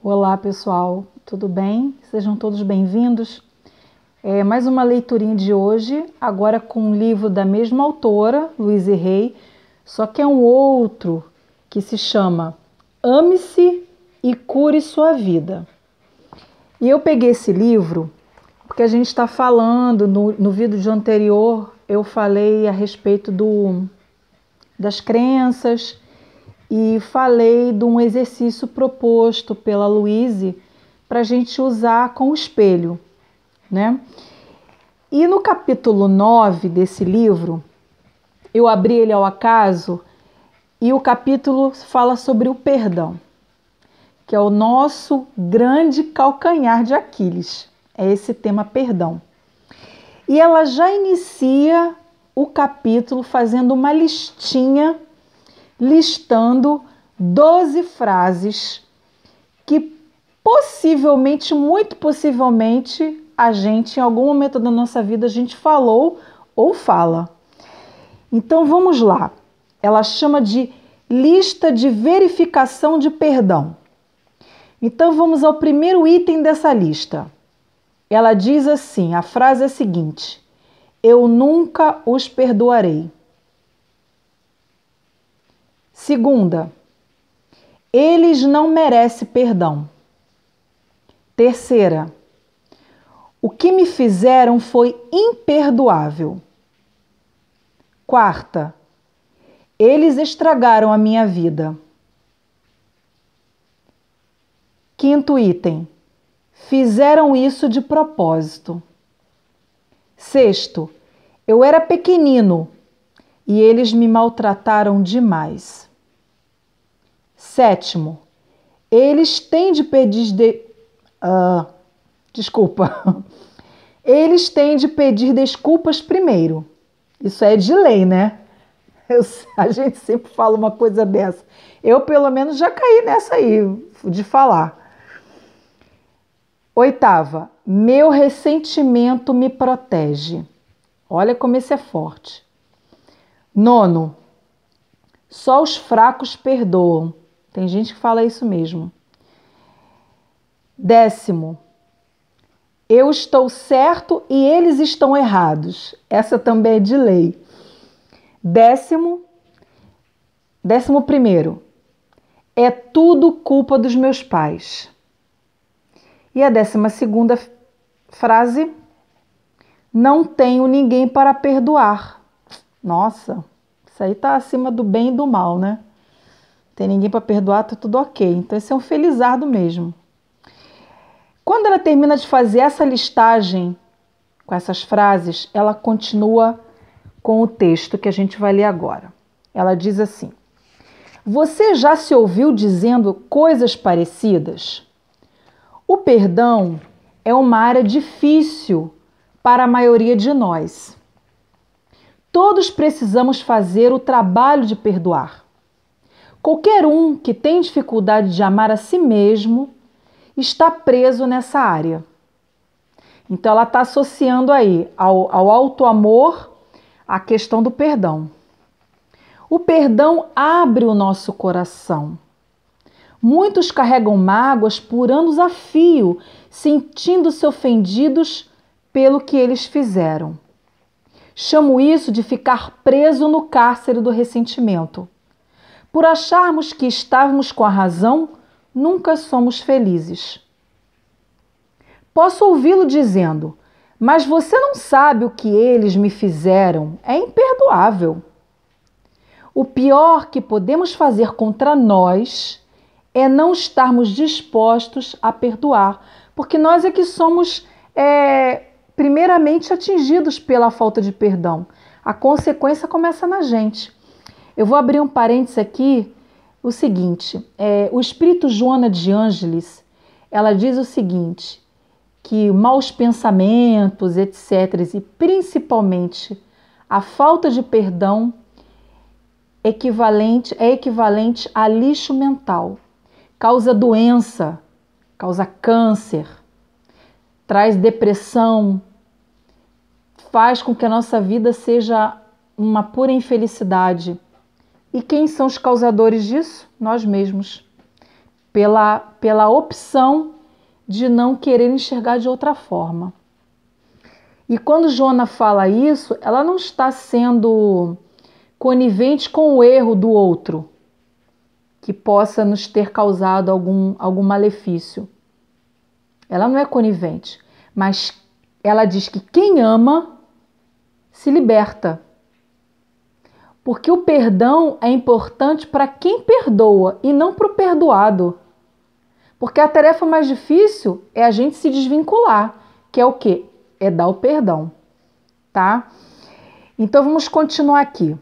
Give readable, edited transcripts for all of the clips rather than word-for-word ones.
Olá pessoal, tudo bem? Sejam todos bem-vindos. Mais uma leiturinha de hoje, agora com um livro da mesma autora, Louise Hay, só que é um outro que se chama Ame-se e Cure Sua Vida. E eu peguei esse livro porque a gente está falando, no vídeo anterior eu falei a respeito das crenças e falei de um exercício proposto pela Louise para a gente usar com o espelho, né? E no capítulo 9 desse livro, eu abri ele ao acaso e o capítulo fala sobre o perdão, que é o nosso grande calcanhar de Aquiles. É esse tema perdão. E ela já inicia o capítulo fazendo uma listinha, listando 12 frases que possivelmente, muito possivelmente, a gente, em algum momento da nossa vida, a gente falou ou fala. Então vamos lá. Ela chama de lista de verificação de perdão. Então vamos ao primeiro item dessa lista. Ela diz assim, a frase é a seguinte: eu nunca os perdoarei. Segunda, eles não merecem perdão. Terceira, o que me fizeram foi imperdoável. Quarta, eles estragaram a minha vida. Quinto item, fizeram isso de propósito. Sexto, eu era pequenino e eles me maltrataram demais. Sétimo, eles têm de pedir Eles têm de pedir desculpas primeiro. Isso é de lei, né? A gente sempre fala uma coisa dessa. Eu, pelo menos, já caí nessa aí de falar. Oitava, meu ressentimento me protege. Olha como esse é forte. Nono, só os fracos perdoam. Tem gente que fala isso mesmo. Décimo, eu estou certo e eles estão errados. Essa também é de lei. Décimo primeiro, é tudo culpa dos meus pais. E a 12ª frase, não tenho ninguém para perdoar. Nossa, isso aí está acima do bem e do mal, né? Tem ninguém para perdoar, tá tudo ok. Então esse é um felizardo mesmo. Quando ela termina de fazer essa listagem com essas frases, ela continua com o texto que a gente vai ler agora. Ela diz assim: você já se ouviu dizendo coisas parecidas? O perdão é uma área difícil para a maioria de nós. Todos precisamos fazer o trabalho de perdoar. Qualquer um que tem dificuldade de amar a si mesmo está preso nessa área. Então ela está associando aí ao auto-amor a questão do perdão. O perdão abre o nosso coração. Muitos carregam mágoas por anos a fio, sentindo-se ofendidos pelo que eles fizeram. Chamo isso de ficar preso no cárcere do ressentimento. Por acharmos que estávamos com a razão, nunca somos felizes. Posso ouvi-lo dizendo, mas você não sabe o que eles me fizeram, é imperdoável. O pior que podemos fazer contra nós é não estarmos dispostos a perdoar, porque nós é que somos primeiramente atingidos pela falta de perdão. A consequência começa na gente. Eu vou abrir um parênteses aqui, o seguinte, o espírito Joana de Ângeles, ela diz o seguinte, que maus pensamentos, etc., e principalmente a falta de perdão é equivalente a lixo mental. Causa doença, causa câncer, traz depressão, faz com que a nossa vida seja uma pura infelicidade. E quem são os causadores disso? Nós mesmos. pela opção de não querer enxergar de outra forma. E quando Joana fala isso, ela não está sendo conivente com o erro do outro, que possa nos ter causado algum malefício. Ela não é conivente, mas ela diz que quem ama se liberta. Porque o perdão é importante para quem perdoa e não para o perdoado. Porque a tarefa mais difícil é a gente se desvincular, que é o quê? É dar o perdão, tá? Então vamos continuar aqui.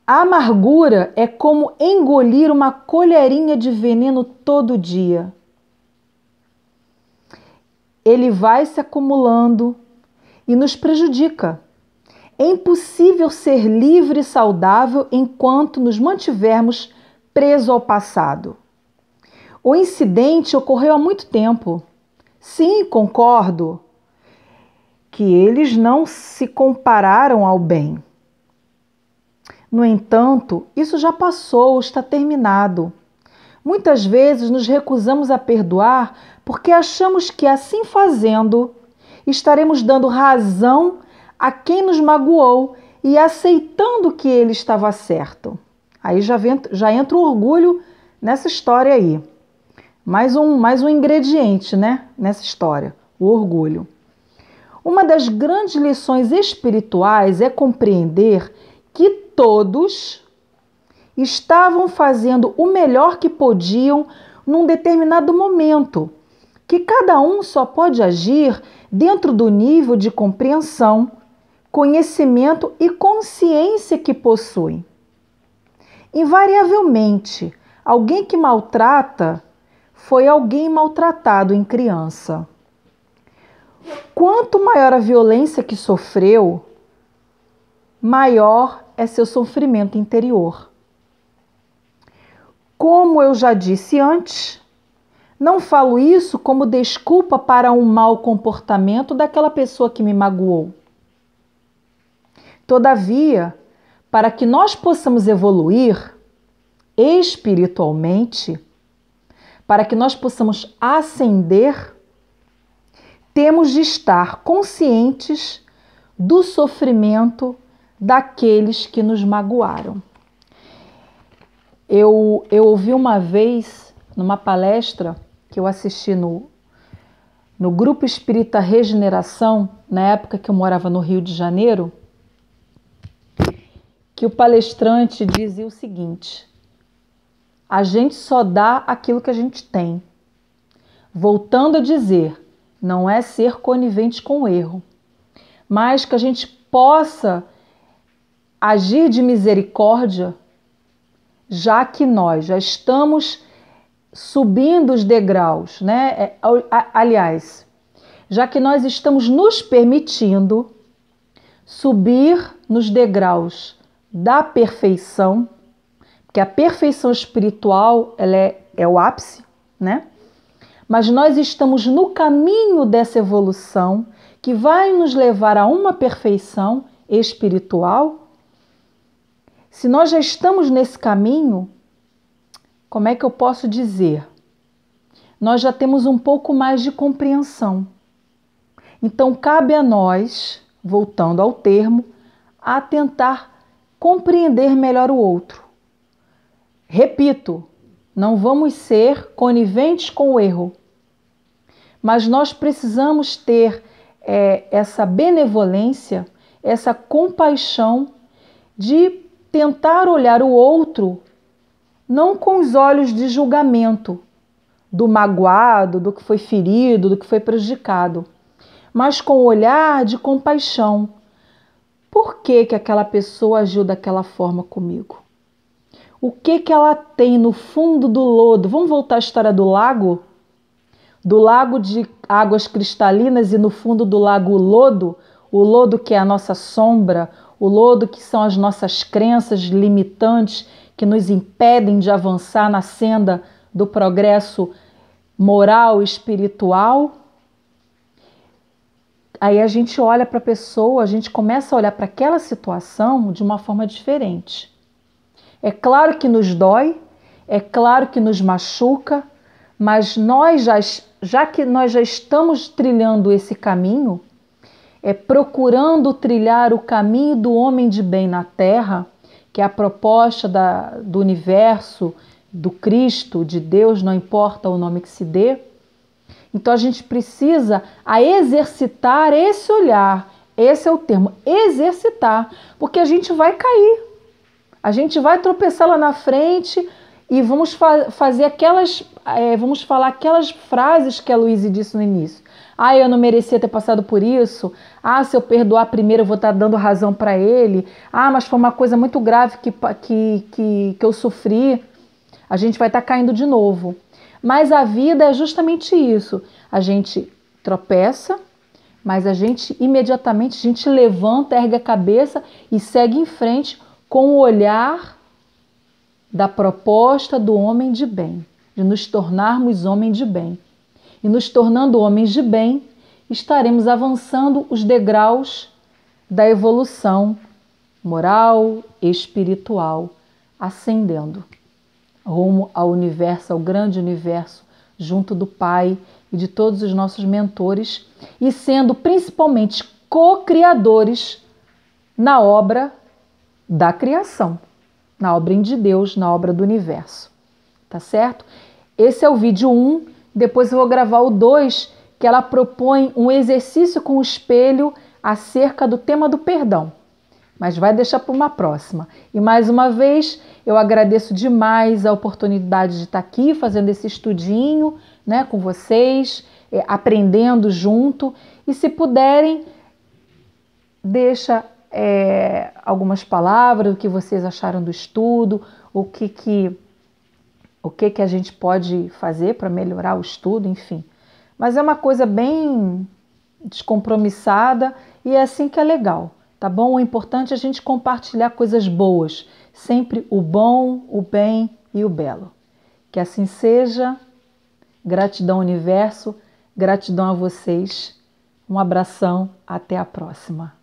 A amargura é como engolir uma colherinha de veneno todo dia. Ele vai se acumulando e nos prejudica. É impossível ser livre e saudável enquanto nos mantivermos presos ao passado. O incidente ocorreu há muito tempo. Sim, concordo que eles não se compararam ao bem. No entanto, isso já passou, está terminado. Muitas vezes nos recusamos a perdoar porque achamos que, assim fazendo, estaremos dando razão a quem nos magoou e aceitando que ele estava certo. Aí já entra o orgulho nessa história aí. Mais um ingrediente, né, nessa história, o orgulho. Uma das grandes lições espirituais é compreender que todos estavam fazendo o melhor que podiam num determinado momento, que cada um só pode agir dentro do nível de compreensão, conhecimento e consciência que possui. Invariavelmente, alguém que maltrata foi alguém maltratado em criança. Quanto maior a violência que sofreu, maior é seu sofrimento interior. Como eu já disse antes, não falo isso como desculpa para um mau comportamento daquela pessoa que me magoou. Todavia, para que nós possamos evoluir espiritualmente, para que nós possamos ascender, temos de estar conscientes do sofrimento daqueles que nos magoaram. Eu ouvi uma vez, numa palestra que eu assisti no Grupo Espírita Regeneração, na época que eu morava no Rio de Janeiro, que o palestrante dizia o seguinte: a gente só dá aquilo que a gente tem. Voltando a dizer, não é ser conivente com o erro, mas que a gente possa agir de misericórdia, já que nós já estamos subindo os degraus, né? Aliás, já que nós estamos nos permitindo subir nos degraus da perfeição, porque a perfeição espiritual ela é o ápice, né? Mas nós estamos no caminho dessa evolução que vai nos levar a uma perfeição espiritual. Se nós já estamos nesse caminho, como é que eu posso dizer? Nós já temos um pouco mais de compreensão. Então, cabe a nós, voltando ao termo, a tentar compreender melhor o outro. Repito, não vamos ser coniventes com o erro, mas nós precisamos ter essa benevolência, essa compaixão de tentar olhar o outro não com os olhos de julgamento do magoado, do que foi ferido, do que foi prejudicado, mas com o olhar de compaixão. Por que aquela pessoa agiu daquela forma comigo? O que ela tem no fundo do lodo? Vamos voltar à história do lago? Do lago de águas cristalinas e no fundo do lago o lodo que é a nossa sombra, o lodo que são as nossas crenças limitantes que nos impedem de avançar na senda do progresso moral e espiritual. Aí a gente olha para a pessoa, a gente começa a olhar para aquela situação de uma forma diferente. É claro que nos dói, É claro que nos machuca, mas já que nós já estamos trilhando esse caminho, procurando trilhar o caminho do homem de bem na Terra, que é a proposta do universo, do Cristo, de Deus, não importa o nome que se dê. Então a gente precisa exercitar esse olhar, esse é o termo, exercitar, porque a gente vai cair, a gente vai tropeçar lá na frente e vamos fazer vamos falar aquelas frases que a Luíse disse no início. Eu não merecia ter passado por isso. Se eu perdoar primeiro eu vou estar dando razão para ele. Mas foi uma coisa muito grave que eu sofri. A gente vai estar caindo de novo. Mas a vida é justamente isso. A gente tropeça, mas imediatamente a gente levanta, ergue a cabeça e segue em frente com o olhar da proposta do homem de bem, de nos tornarmos homem de bem. E nos tornando homens de bem, estaremos avançando os degraus da evolução moral, espiritual, ascendendo rumo ao universo, ao grande universo, junto do Pai e de todos os nossos mentores, e sendo principalmente co-criadores na obra da criação, na obra de Deus, na obra do universo. Tá certo? Esse é o vídeo 1, depois eu vou gravar o 2, que ela propõe um exercício com o espelho acerca do tema do perdão. Mas vai deixar para uma próxima. E mais uma vez, eu agradeço demais a oportunidade de estar aqui fazendo esse estudinho, né, com vocês, aprendendo junto. E se puderem, deixa algumas palavras, o que vocês acharam do estudo, o que a gente pode fazer para melhorar o estudo, enfim. Mas é uma coisa bem descompromissada e é assim que é legal. Tá bom? O importante é a gente compartilhar coisas boas. Sempre o bom, o bem e o belo. Que assim seja. Gratidão, universo. Gratidão a vocês. Um abração. Até a próxima.